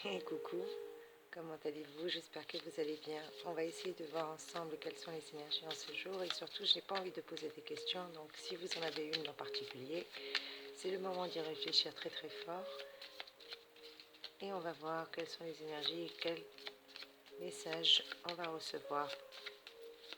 Et coucou, comment allez-vous? J'espère que vous allez bien. On va essayer de voir ensemble quelles sont les énergies en ce jour et surtout, je n'ai pas envie de poser des questions, donc si vous en avez une en particulier, c'est le moment d'y réfléchir très très fort et on va voir quelles sont les énergies et quels messages on va recevoir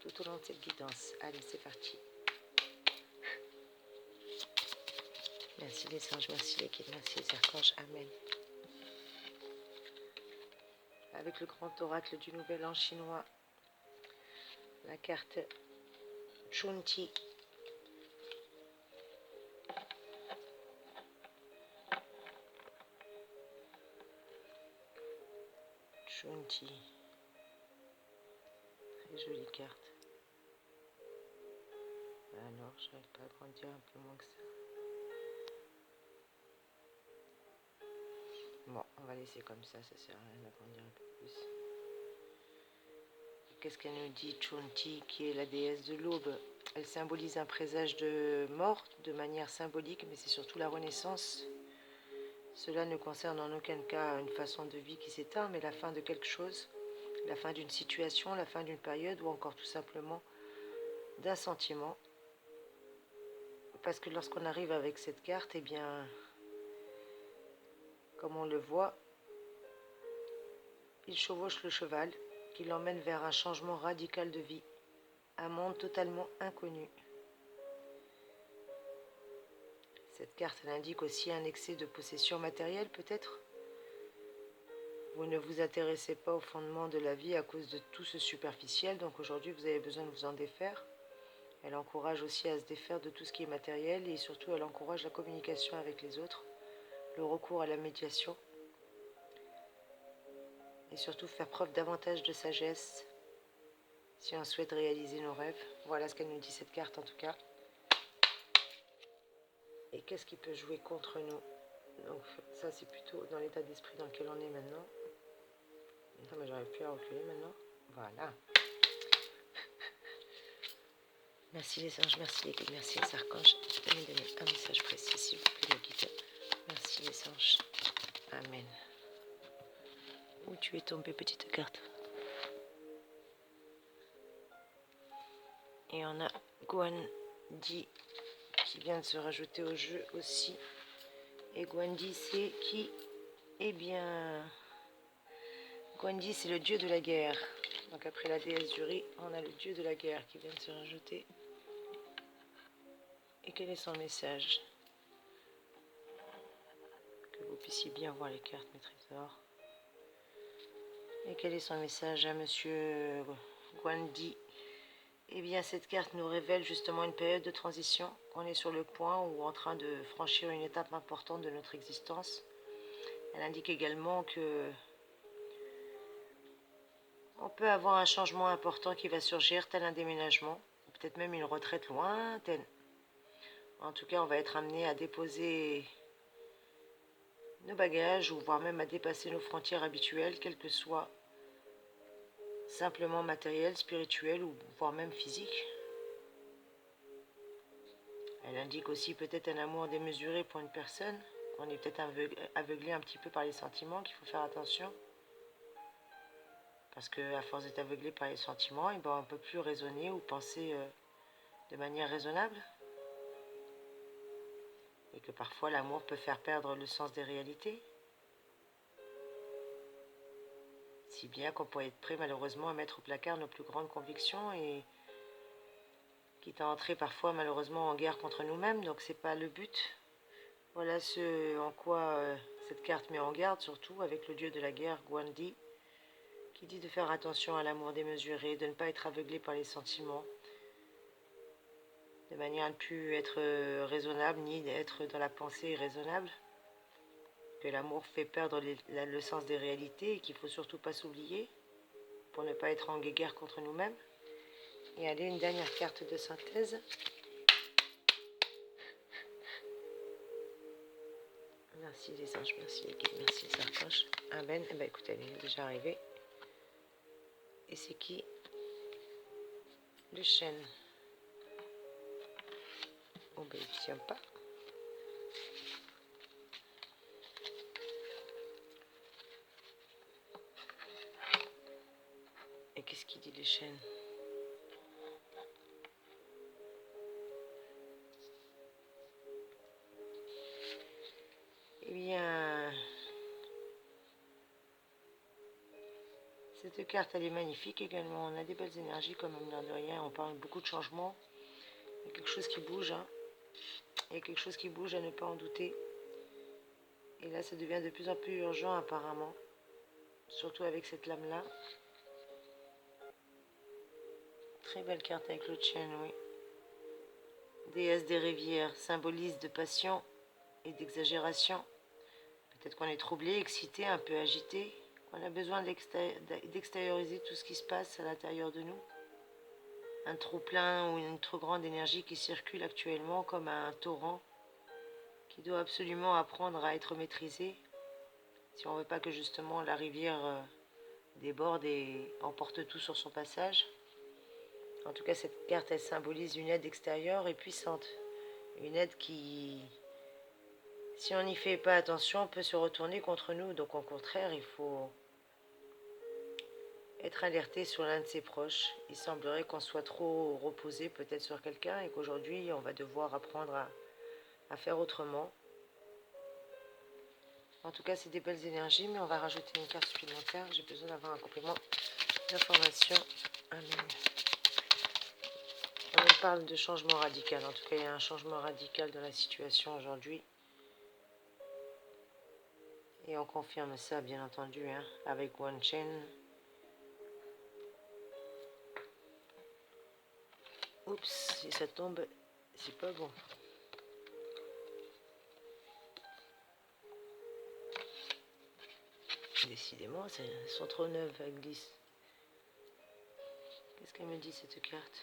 tout au long de cette guidance. Allez, c'est parti. Merci les anges, merci les guides, merci les archanges. Amen. Avec le grand oracle du Nouvel An chinois, la carte Chunti. Chunti. Très jolie carte. Alors, je n'arrive pas à grandir un peu moins que ça. Bon, on va laisser comme ça sert à rien d'agrandir un peu plus. Qu'est-ce qu'elle nous dit, Chunti, qui est la déesse de l'aube? Elle symbolise un présage de mort de manière symbolique, mais c'est surtout la renaissance. Cela ne concerne en aucun cas une façon de vie qui s'éteint, mais la fin de quelque chose, la fin d'une situation, la fin d'une période ou encore tout simplement d'un sentiment. Parce que lorsqu'on arrive avec cette carte, eh bien, comme on le voit, il chevauche le cheval qui l'emmène vers un changement radical de vie, un monde totalement inconnu. Cette carte elle indique aussi un excès de possession matérielle peut-être. Vous ne vous intéressez pas au fondement de la vie à cause de tout ce superficiel, donc aujourd'hui vous avez besoin de vous en défaire. Elle encourage aussi à se défaire de tout ce qui est matériel et surtout elle encourage la communication avec les autres, le recours à la médiation et surtout faire preuve davantage de sagesse si on souhaite réaliser nos rêves. Voilà ce qu'elle nous dit cette carte en tout cas. Et qu'est-ce qui peut jouer contre nous? Donc ça c'est plutôt dans l'état d'esprit dans lequel on est maintenant. Non mais j'arrive plus à reculer maintenant. Voilà. Merci les anges, merci les guides, merci les archanges. De me donner un message précis s'il vous plaît les guides. Merci les anges. Amen. Où tu es tombée petite carte? Et on a Guandi qui vient de se rajouter au jeu aussi. Et Guandi c'est qui? Eh bien, Guandi c'est le dieu de la guerre. Donc après la déesse du riz, on a le dieu de la guerre qui vient de se rajouter. Et quel est son message? Que vous puissiez bien voir les cartes, mes trésors. Et quel est son message à monsieur Guandi? Eh bien, cette carte nous révèle justement une période de transition. On est sur le point ou en train de franchir une étape importante de notre existence. Elle indique également que on peut avoir un changement important qui va surgir, tel un déménagement, peut-être même une retraite lointaine. En tout cas, on va être amené à déposer nos bagages ou voire même à dépasser nos frontières habituelles, quelles que soient simplement matérielles, spirituelles ou voire même physiques. Elle indique aussi peut-être un amour démesuré pour une personne. On est peut-être aveuglé un petit peu par les sentiments, qu'il faut faire attention. Parce qu'à force d'être aveuglé par les sentiments, on ne peut plus raisonner ou penser de manière raisonnable. Et que parfois l'amour peut faire perdre le sens des réalités. Si bien qu'on pourrait être prêt malheureusement à mettre au placard nos plus grandes convictions et quitte à entrer parfois malheureusement en guerre contre nous-mêmes, donc c'est pas le but. Voilà ce en quoi cette carte met en garde, surtout avec le dieu de la guerre, Guandi, qui dit de faire attention à l'amour démesuré, de ne pas être aveuglé par les sentiments, de manière à ne plus être raisonnable, ni d'être dans la pensée irraisonnable, que l'amour fait perdre le sens des réalités et qu'il ne faut surtout pas s'oublier pour ne pas être en guerre contre nous-mêmes. Et allez, une dernière carte de synthèse. Merci les anges, merci les guides, merci les archanges. Amen. Eh bien écoutez, elle est déjà arrivée. Et c'est qui? Le chêne. Oh ben il tient pas. qui dit les chaînes. Eh bien, cette carte, elle est magnifique également. On a des belles énergies, comme même de rien. On parle beaucoup de changements. Il y a quelque chose qui bouge. Hein. Il y a quelque chose qui bouge, à ne pas en douter. Et là, ça devient de plus en plus urgent, apparemment. Surtout avec cette lame-là. Très belle carte avec le chêne, oui. Déesse des rivières symbolise de passion et d'exagération. Peut-être qu'on est troublé, excité, un peu agité. On a besoin d'extérioriser tout ce qui se passe à l'intérieur de nous. Un trop-plein ou une trop grande énergie qui circule actuellement comme un torrent qui doit absolument apprendre à être maîtrisé si on ne veut pas que justement la rivière déborde et emporte tout sur son passage. En tout cas, cette carte, elle symbolise une aide extérieure et puissante. Une aide qui, si on n'y fait pas attention, peut se retourner contre nous. Donc au contraire, il faut être alerté sur l'un de ses proches. Il semblerait qu'on soit trop reposé peut-être sur quelqu'un et qu'aujourd'hui, on va devoir apprendre à faire autrement. En tout cas, c'est des belles énergies, mais on va rajouter une carte supplémentaire. J'ai besoin d'avoir un complément d'information. Amen. On parle de changement radical. En tout cas, il y a un changement radical dans la situation aujourd'hui. Et on confirme ça, bien entendu, hein, avec One Chain. Oups, si ça tombe, c'est pas bon. Décidément, elles sont trop neuves, elles glissent. Qu'est-ce qu'elle me dit, cette carte?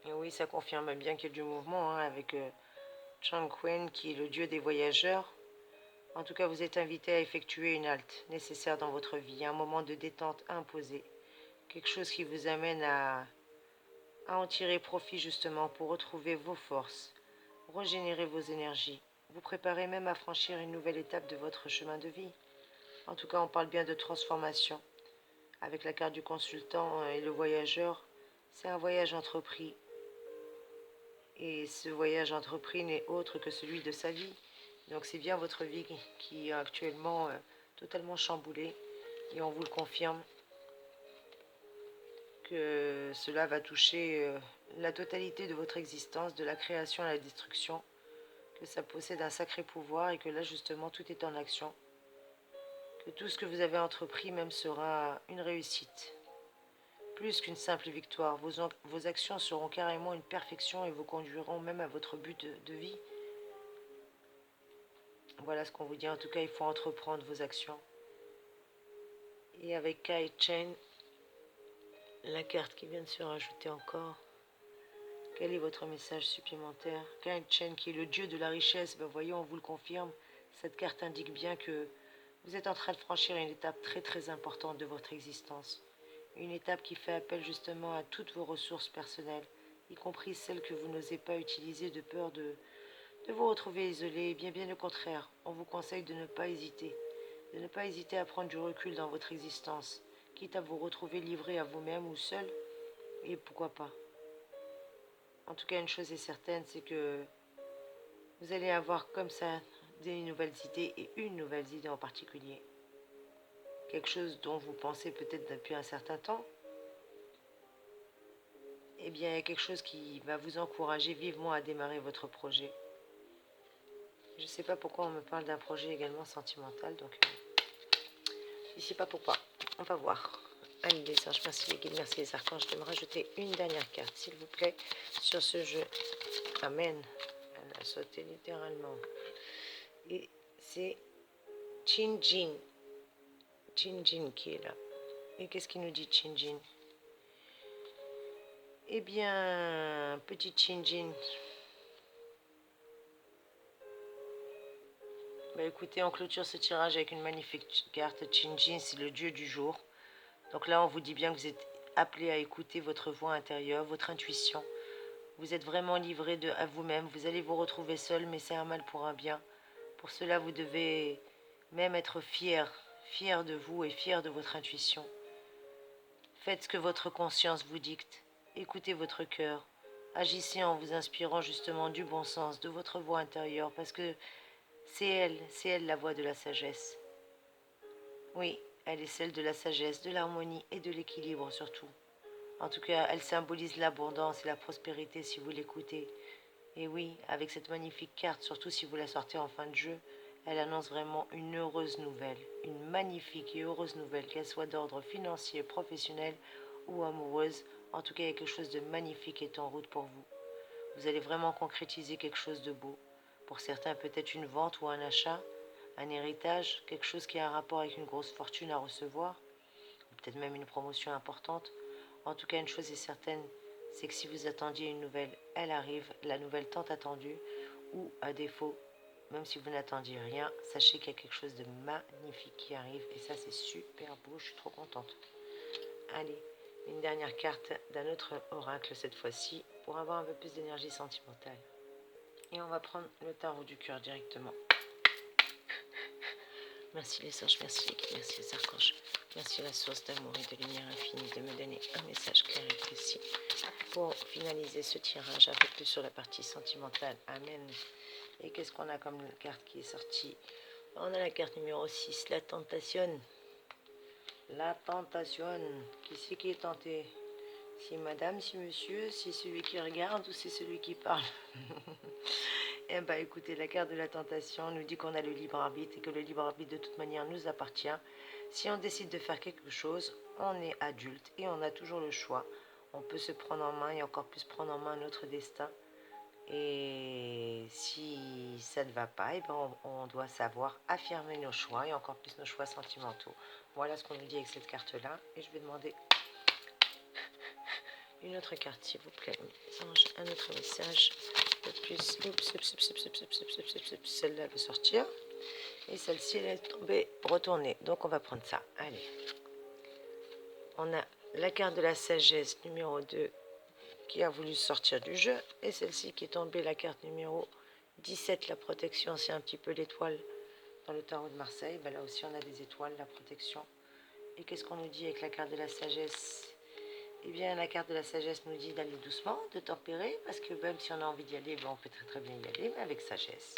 Et oui, ça confirme bien qu'il y a du mouvement, hein, avec Chang Quen, qui est le dieu des voyageurs. En tout cas, vous êtes invité à effectuer une halte nécessaire dans votre vie, un moment de détente imposé. Quelque chose qui vous amène à en tirer profit justement pour retrouver vos forces, régénérer vos énergies, vous préparer même à franchir une nouvelle étape de votre chemin de vie. En tout cas, on parle bien de transformation. Avec la carte du consultant et le voyageur, c'est un voyage entrepris. Et ce voyage entrepris n'est autre que celui de sa vie. Donc c'est bien votre vie qui est actuellement totalement chamboulée. Et on vous le confirme que cela va toucher la totalité de votre existence, de la création à la destruction, que ça possède un sacré pouvoir et que là justement tout est en action, que tout ce que vous avez entrepris même sera une réussite. Plus qu'une simple victoire, vos actions seront carrément une perfection et vous conduiront même à votre but de vie. Voilà ce qu'on vous dit, en tout cas il faut entreprendre vos actions. Et avec Kai Chen, la carte qui vient de se rajouter encore. Quel est votre message supplémentaire? Kai Chen, qui est le dieu de la richesse, ben voyons, on vous le confirme. Cette carte indique bien que vous êtes en train de franchir une étape très très importante de votre existence. Une étape qui fait appel justement à toutes vos ressources personnelles, y compris celles que vous n'osez pas utiliser de peur de vous retrouver isolé. Bien au contraire, on vous conseille de ne pas hésiter. De ne pas hésiter à prendre du recul dans votre existence, quitte à vous retrouver livré à vous-même ou seul, et pourquoi pas. En tout cas, une chose est certaine, c'est que vous allez avoir comme ça des nouvelles idées, et une nouvelle idée en particulier. Quelque chose dont vous pensez peut-être depuis un certain temps. Eh bien, il y a quelque chose qui va vous encourager vivement à démarrer votre projet. Je ne sais pas pourquoi on me parle d'un projet également sentimental, donc je ne sais pas pourquoi. On va voir. Allez les anges, merci les guides, merci les archanges de me rajouter une dernière carte, s'il vous plaît, sur ce jeu. Amen. Elle a sauté littéralement. Et c'est Chin-Jin. Chin-Jin qui est là. Et qu'est-ce qu'il nous dit, Chin-Jin? Eh bien, petit Chin-Jin. Bah écoutez, on clôture ce tirage avec une magnifique carte. Chin-Jin, c'est le dieu du jour. Donc là, on vous dit bien que vous êtes appelé à écouter votre voix intérieure, votre intuition. Vous êtes vraiment livré à vous-même. Vous allez vous retrouver seul, mais c'est un mal pour un bien. Pour cela, vous devez même être fier fier de vous et fier de votre intuition. Faites ce que votre conscience vous dicte. Écoutez votre cœur. Agissez en vous inspirant justement du bon sens, de votre voix intérieure, parce que c'est elle la voix de la sagesse. Oui, elle est celle de la sagesse, de l'harmonie et de l'équilibre surtout. En tout cas, elle symbolise l'abondance et la prospérité si vous l'écoutez. Et oui, avec cette magnifique carte, surtout si vous la sortez en fin de jeu, elle annonce vraiment une heureuse nouvelle, une magnifique et heureuse nouvelle, qu'elle soit d'ordre financier, professionnel ou amoureuse. En tout cas, il y a quelque chose de magnifique est en route pour vous. Vous allez vraiment concrétiser quelque chose de beau. Pour certains, peut-être une vente ou un achat, un héritage, quelque chose qui a un rapport avec une grosse fortune à recevoir, ou peut-être même une promotion importante. En tout cas, une chose est certaine, c'est que si vous attendiez une nouvelle, elle arrive, la nouvelle tant attendue, ou à défaut, même si vous n'attendiez rien, sachez qu'il y a quelque chose de magnifique qui arrive, et ça c'est super beau, je suis trop contente. Allez, une dernière carte d'un autre oracle cette fois-ci, pour avoir un peu plus d'énergie sentimentale. Et on va prendre le tarot du cœur directement. Merci les anges, merci les guides, merci les archanges. Merci la source d'amour et de lumière infinie de me donner un message clair et précis pour finaliser ce tirage un peu plus sur la partie sentimentale. Amen. Et qu'est-ce qu'on a comme carte qui est sortie? On a la carte numéro 6, la tentation. La tentation. Qui c'est qui est tenté? Si madame, si monsieur, si celui qui regarde ou c'est celui qui parle? Eh bien écoutez, la carte de la tentation nous dit qu'on a le libre arbitre et que le libre arbitre de toute manière nous appartient. Si on décide de faire quelque chose, on est adulte et on a toujours le choix. On peut se prendre en main et encore plus prendre en main notre destin. Et si ça ne va pas, eh ben on doit savoir affirmer nos choix et encore plus nos choix sentimentaux. Voilà ce qu'on nous dit avec cette carte-là. Et je vais demander une autre carte, s'il vous plaît. Un autre message de plus. Celle-là veut sortir. Et celle-ci, elle est tombée, retournée. Donc, on va prendre ça. Allez. On a la carte de la sagesse numéro 2 qui a voulu sortir du jeu. Et celle-ci qui est tombée, la carte numéro 17, la protection. C'est un petit peu l'étoile dans le tarot de Marseille. Ben, là aussi, on a des étoiles, la protection. Et qu'est-ce qu'on nous dit avec la carte de la sagesse? Eh bien, la carte de la sagesse nous dit d'aller doucement, de tempérer, parce que même si on a envie d'y aller, ben on peut très très bien y aller, mais avec sagesse,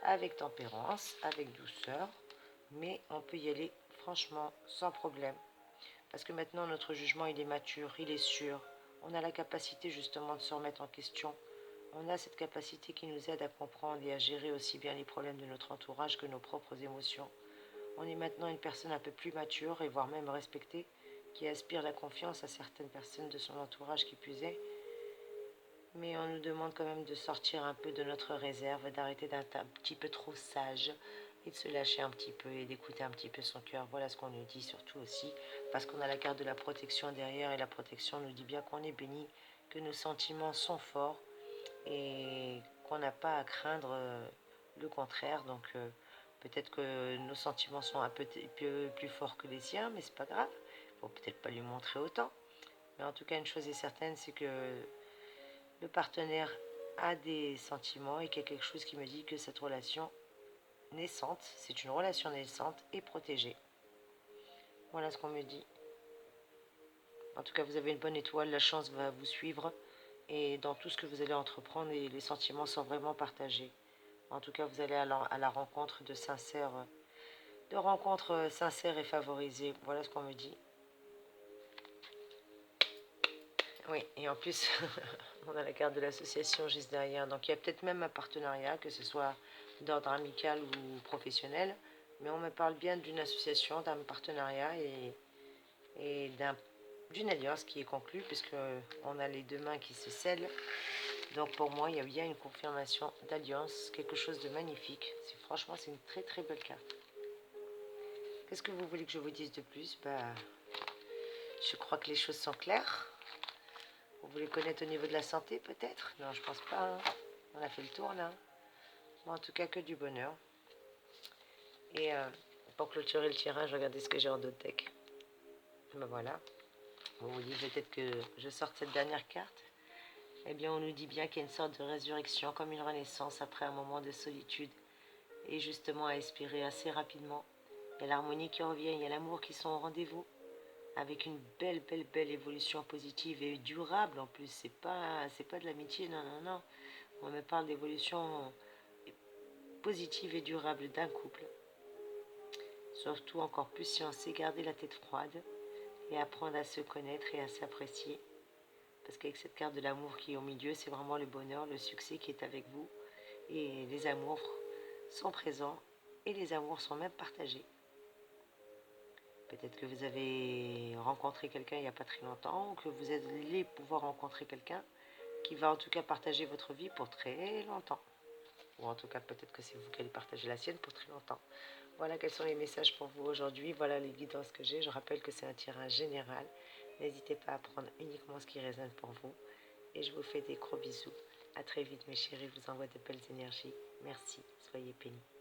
avec tempérance, avec douceur, mais on peut y aller franchement sans problème. Parce que maintenant, notre jugement, il est mature, il est sûr. On a la capacité justement de se remettre en question. On a cette capacité qui nous aide à comprendre et à gérer aussi bien les problèmes de notre entourage que nos propres émotions. On est maintenant une personne un peu plus mature et voire même respectée, qui aspire la confiance à certaines personnes de son entourage qui plus est. Mais on nous demande quand même de sortir un peu de notre réserve, d'arrêter d'être un petit peu trop sage et de se lâcher un petit peu et d'écouter un petit peu son cœur. Voilà ce qu'on nous dit surtout aussi, parce qu'on a la carte de la protection derrière et la protection nous dit bien qu'on est béni, que nos sentiments sont forts et qu'on n'a pas à craindre le contraire. Donc peut-être que nos sentiments sont un peu plus forts que les siens, mais c'est pas grave. Faut peut-être pas lui montrer autant. Mais en tout cas, une chose est certaine, c'est que le partenaire a des sentiments et qu'il y a quelque chose qui me dit que cette relation naissante, c'est une relation naissante et protégée. Voilà ce qu'on me dit. En tout cas, vous avez une bonne étoile, la chance va vous suivre et dans tout ce que vous allez entreprendre, et les sentiments sont vraiment partagés. En tout cas, vous allez à la rencontre de rencontres sincères et favorisées. Voilà ce qu'on me dit. Oui, et en plus, on a la carte de l'association juste derrière. Donc il y a peut-être même un partenariat, que ce soit d'ordre amical ou professionnel. Mais on me parle bien d'une association, d'un partenariat et d'une alliance qui est conclue, puisqu'on a les deux mains qui se scellent. Donc pour moi, il y a bien une confirmation d'alliance, quelque chose de magnifique. Franchement, c'est une très très belle carte. Qu'est-ce que vous voulez que je vous dise de plus? Je crois que les choses sont claires. Vous voulez connaître au niveau de la santé peut-être? Non, je pense pas. Hein. On a fait le tour là. Bon, en tout cas, que du bonheur. Et pour clôturer le tirage, regardez ce que j'ai en dos de deck. Ben voilà. Vous voyez peut-être que je sorte cette dernière carte. Eh bien, on nous dit bien qu'il y a une sorte de résurrection, comme une renaissance après un moment de solitude. Et justement à expirer assez rapidement. Il y a l'harmonie qui revient, il y a l'amour qui sont au rendez-vous. Avec une belle évolution positive et durable en plus. C'est pas de l'amitié, non, non, non. On me parle d'évolution positive et durable d'un couple. Surtout encore plus si on sait garder la tête froide et apprendre à se connaître et à s'apprécier. Parce qu'avec cette carte de l'amour qui est au milieu, c'est vraiment le bonheur, le succès qui est avec vous. Et les amours sont présents et les amours sont même partagés. Peut-être que vous avez rencontré quelqu'un il n'y a pas très longtemps, ou que vous allez pouvoir rencontrer quelqu'un qui va en tout cas partager votre vie pour très longtemps. Ou en tout cas, peut-être que c'est vous qui allez partager la sienne pour très longtemps. Voilà quels sont les messages pour vous aujourd'hui. Voilà les guidances que j'ai. Je rappelle que c'est un tirage général. N'hésitez pas à prendre uniquement ce qui résonne pour vous. Et je vous fais des gros bisous. À très vite mes chéris, je vous envoie de belles énergies. Merci, soyez bénis.